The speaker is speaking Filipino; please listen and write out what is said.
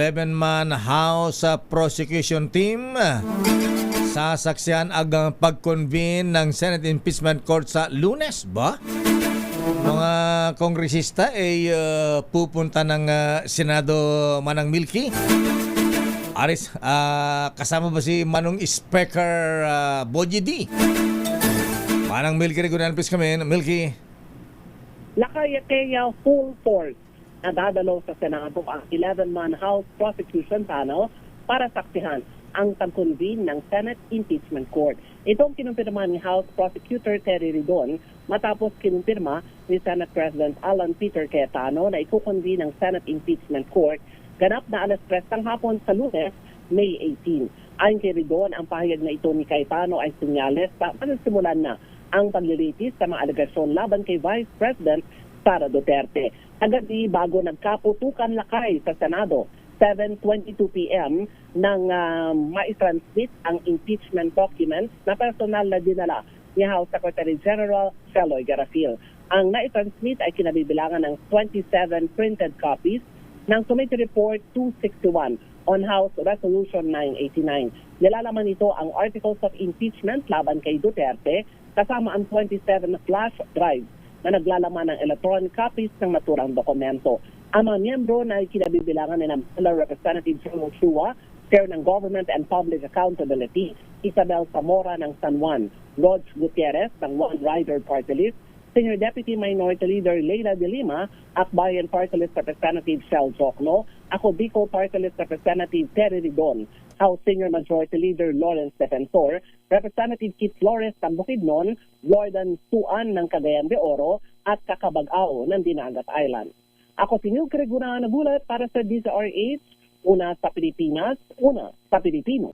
11-man House Prosecution Team sasaksihan ang pag-convene ng Senate Impeachment Court sa Lunes ba? Mga kongresista ay pupunta ng Senado Manang Milky. Aris, kasama ba si Manong Speaker Boji D? Manang Milky, regular please kami. Milky. Nakaya full force na dadalo sa Senado ang 11-man House Prosecution Panel para saksihan ang pag-convene ng Senate Impeachment Court. Itong kinumpirma ni House Prosecutor Terry Ridon matapos kinumpirma ni Senate President Alan Peter Cayetano na ikukonvene ng Senate Impeachment Court ganap na alas 3 ng hapon sa Lunes, May 18. Ayon kay Ridon, ang pahayag na ito ni Cayetano ay senyales na simulan na ang paglilitis sa mga alegasyon laban kay Vice President Sara Duterte. Agad bago nagkaputukan lakay sa Senado, 7:22 p.m. nang ma-transmit ang impeachment documents na personal na dinala ni House Secretary General Feloy Garafil. Ang na-transmit ay kinabibilangan ng 27 printed copies ng Committee Report 261 on House Resolution 989. Nilalaman nito ang Articles of Impeachment laban kay Duterte kasama ang 27 flash drives na naglalaman ng electronic copies ng naturang dokumento. Ang mga miyembro na kinabibilangan ni Representative Joel Chua, Chair ng Government and Public Accountability, Isabel Zamora ng San Juan, Rog Gutierrez ng One Rider Party List, Senior Deputy Minority Leader Leila de Lima, Akbayan Party List Representative Shel Jokno, Ako Bicol Party List Representative Terry Ridon, House Senior Majority Leader Lawrence Defensor, Representative Kit Flores ng Bukidnon, Jordan Suan ng Cagayan de Oro, at Kakabag-ao ng Dinagat Island. Ako si Nil Creguna nagulat para sa DZRH, una sa Pilipinas, una sa Pilipino.